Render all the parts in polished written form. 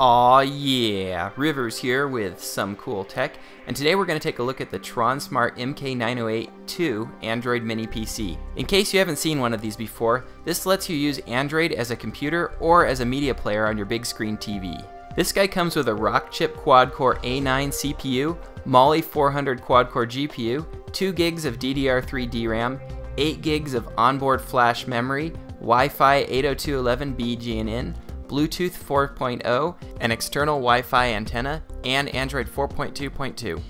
Aw yeah, Rivers here with some cool tech, and today we're going to take a look at the Tronsmart MK908 2 Android mini PC. In case you haven't seen one of these before, this lets you use Android as a computer or as a media player on your big screen TV. This guy comes with a Rockchip quad-core A9 CPU, Mali 400 quad-core GPU, 2 gigs of DDR3 DRAM, 8 gigs of onboard flash memory, Wi-Fi 802.11b GNN, Bluetooth 4.0, an external Wi-Fi antenna, and Android 4.2.2.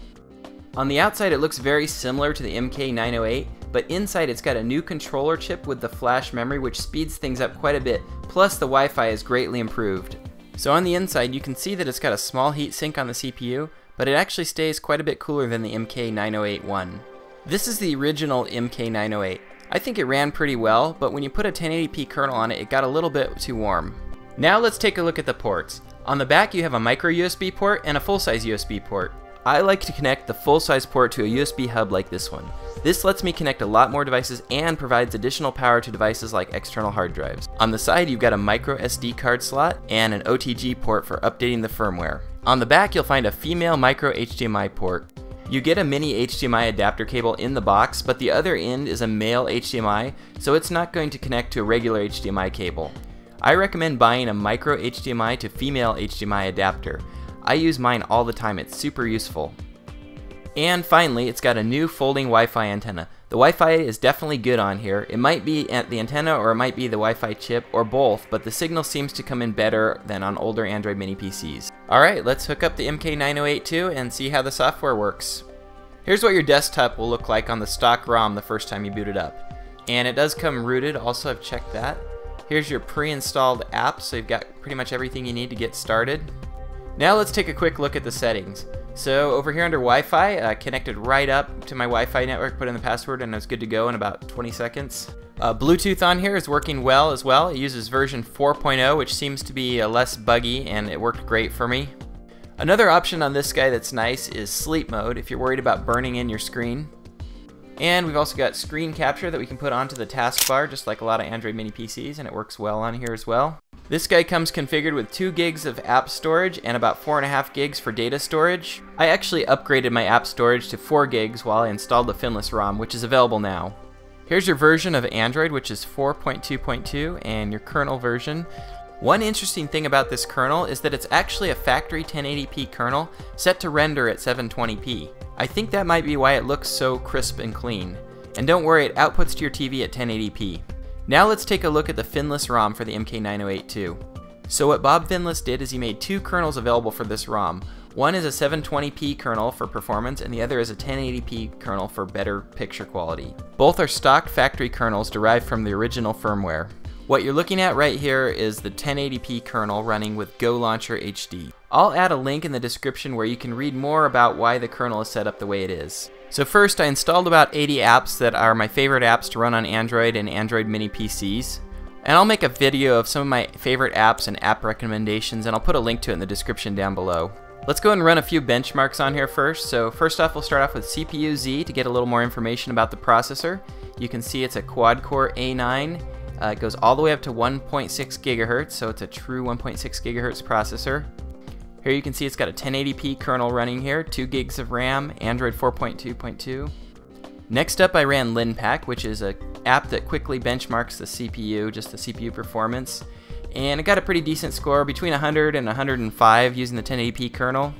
On the outside it looks very similar to the MK908, but inside it's got a new controller chip with the flash memory which speeds things up quite a bit, plus the Wi-Fi is greatly improved. So on the inside you can see that it's got a small heat sink on the CPU, but it actually stays quite a bit cooler than the MK908 one. This is the original MK908. I think it ran pretty well, but when you put a 1080p kernel on it, it got a little bit too warm. Now let's take a look at the ports. On the back you have a micro USB port and a full-size USB port. I like to connect the full-size port to a USB hub like this one. This lets me connect a lot more devices and provides additional power to devices like external hard drives. On the side you've got a micro SD card slot and an OTG port for updating the firmware. On the back you'll find a female micro HDMI port. You get a mini HDMI adapter cable in the box, but the other end is a male HDMI, so it's not going to connect to a regular HDMI cable. I recommend buying a micro HDMI to female HDMI adapter. I use mine all the time, it's super useful. And finally, it's got a new folding Wi-Fi antenna. The Wi-Fi is definitely good on here. It might be at the antenna or it might be the Wi-Fi chip or both, but the signal seems to come in better than on older Android mini PCs. Alright, let's hook up the MK908 2 and see how the software works. Here's what your desktop will look like on the stock ROM the first time you boot it up. And it does come rooted, also I've checked that. Here's your pre-installed app, so you've got pretty much everything you need to get started. Now let's take a quick look at the settings. So over here under Wi-Fi, connected right up to my Wi-Fi network, put in the password and it's good to go in about 20 seconds. Bluetooth on here is working well as well. It uses version 4.0, which seems to be less buggy, and it worked great for me. Another option on this guy that's nice is sleep mode if you're worried about burning in your screen. And we've also got screen capture that we can put onto the taskbar just like a lot of Android mini PCs, and it works well on here as well. This guy comes configured with 2 gigs of app storage and about 4.5 gigs for data storage. I actually upgraded my app storage to 4 gigs while I installed the Finless Rom, which is available now. Here's your version of Android, which is 4.2.2, and your kernel version. One interesting thing about this kernel is that it's actually a factory 1080p kernel set to render at 720p. I think that might be why it looks so crisp and clean. And don't worry, it outputs to your TV at 1080p. Now let's take a look at the Finless ROM for the MK908 2. So what Bob Finless did is he made 2 kernels available for this ROM. One is a 720p kernel for performance and the other is a 1080p kernel for better picture quality. Both are stock factory kernels derived from the original firmware. What you're looking at right here is the 1080p kernel running with Go Launcher HD. I'll add a link in the description where you can read more about why the kernel is set up the way it is. So first, I installed about 80 apps that are my favorite apps to run on Android and Android mini PCs. And I'll make a video of some of my favorite apps and app recommendations, and I'll put a link to it in the description down below. Let's go and run a few benchmarks on here first. So first off, we'll start off with CPU Z to get a little more information about the processor. You can see it's a quad-core A9. It goes all the way up to 1.6 gigahertz, so it's a true 1.6 gigahertz processor. Here you can see it's got a 1080p kernel running here, 2 gigs of RAM, Android 4.2.2. Next up I ran LinPack, which is an app that quickly benchmarks the CPU, just the CPU performance. And it got a pretty decent score, between 100 and 105 using the 1080p kernel.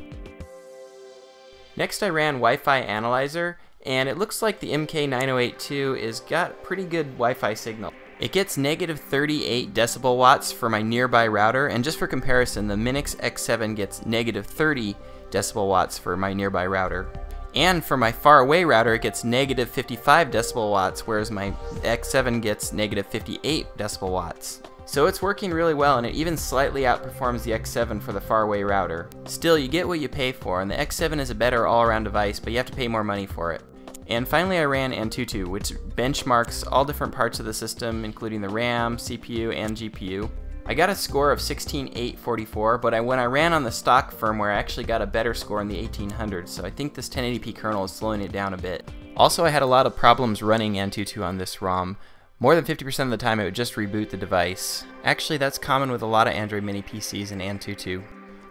Next I ran Wi-Fi Analyzer, and it looks like the MK908 has got pretty good Wi-Fi signal. It gets negative 38 decibel watts for my nearby router, and just for comparison, the Minix X7 gets negative 30 decibel watts for my nearby router. And for my far away router, it gets negative 55 decibel watts, whereas my X7 gets negative 58 decibel watts. So it's working really well, and it even slightly outperforms the X7 for the far away router. Still, you get what you pay for, and the X7 is a better all-around device, but you have to pay more money for it. And finally I ran Antutu, which benchmarks all different parts of the system, including the RAM, CPU, and GPU. I got a score of 16,844, but when I ran on the stock firmware I actually got a better score in the 1800s, so I think this 1080p kernel is slowing it down a bit. Also, I had a lot of problems running Antutu on this ROM. More than 50% of the time it would just reboot the device. Actually, that's common with a lot of Android mini PCs and Antutu.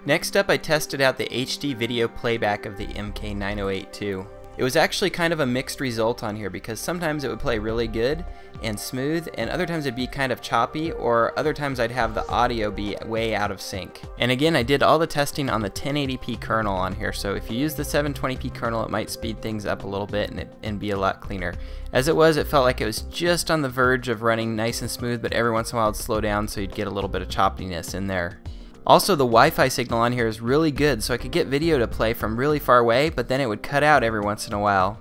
Next up, I tested out the HD video playback of the MK908 too. It was actually kind of a mixed result on here because sometimes it would play really good and smooth, and other times it'd be kind of choppy, or other times I'd have the audio be way out of sync. And again, I did all the testing on the 1080p kernel on here, so if you use the 720p kernel it might speed things up a little bit and be a lot cleaner. As it was, it felt like it was just on the verge of running nice and smooth, but every once in a while it'd slow down so you'd get a little bit of choppiness in there. Also, the Wi-Fi signal on here is really good, so I could get video to play from really far away, but then it would cut out every once in a while.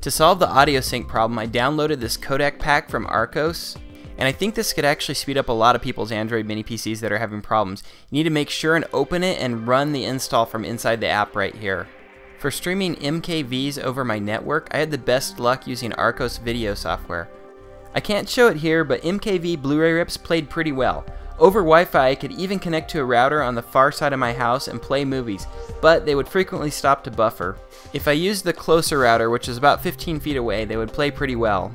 To solve the audio sync problem, I downloaded this Codec Pack from Archos, and I think this could actually speed up a lot of people's Android mini PCs that are having problems. You need to make sure and open it and run the install from inside the app right here. For streaming MKVs over my network, I had the best luck using Archos video software. I can't show it here, but MKV Blu-ray rips played pretty well. Over Wi-Fi, I could even connect to a router on the far side of my house and play movies, but they would frequently stop to buffer. If I used the closer router, which is about 15 feet away, they would play pretty well.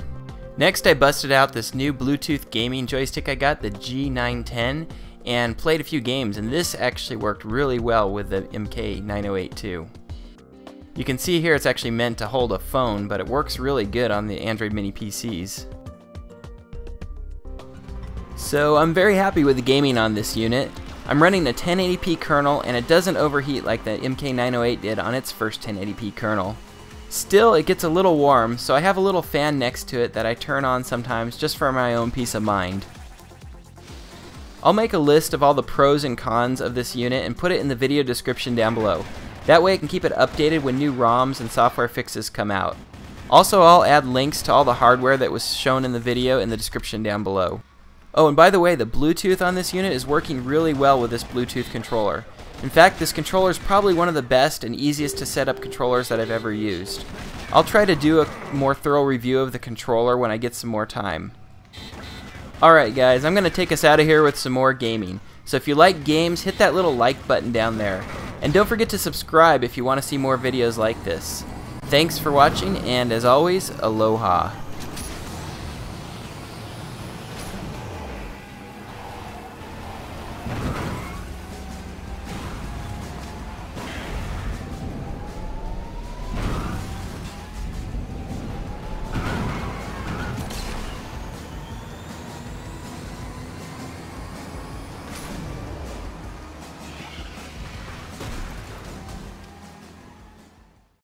Next, I busted out this new Bluetooth gaming joystick I got, the G910, and played a few games, and this actually worked really well with the MK908 too. You can see here it's actually meant to hold a phone, but it works really good on the Android mini PCs. So I'm very happy with the gaming on this unit. I'm running a 1080p kernel, and it doesn't overheat like the MK908 did on its first 1080p kernel. Still, it gets a little warm, so I have a little fan next to it that I turn on sometimes just for my own peace of mind. I'll make a list of all the pros and cons of this unit and put it in the video description down below. That way I can keep it updated when new ROMs and software fixes come out. Also, I'll add links to all the hardware that was shown in the video in the description down below. Oh, and by the way, the Bluetooth on this unit is working really well with this Bluetooth controller. In fact, this controller is probably one of the best and easiest to set up controllers that I've ever used. I'll try to do a more thorough review of the controller when I get some more time. Alright guys, I'm going to take us out of here with some more gaming. So if you like games, hit that little like button down there. And don't forget to subscribe if you want to see more videos like this. Thanks for watching, and as always, aloha.